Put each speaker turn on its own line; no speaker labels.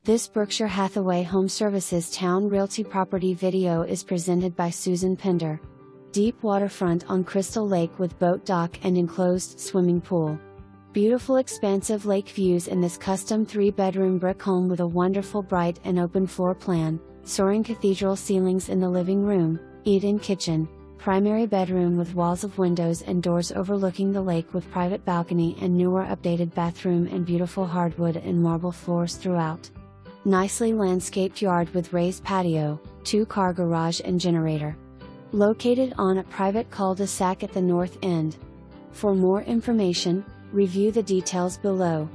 This Berkshire Hathaway HomeServices Towne Realty property video is presented by Pender. Deep waterfront on Crystal Lake with boat dock and enclosed swimming pool. Beautiful expansive lake views in this custom 3-bedroom brick home with a wonderful bright and open floor plan, soaring cathedral ceilings in the living room, eat-in kitchen, primary bedroom with walls of windows and doors overlooking the lake with private balcony and newer updated bathroom and beautiful hardwood and marble floors throughout. Nicely landscaped yard with raised patio, 2-car garage and generator. Located on a private cul-de-sac at the north end. For more information, review the details below.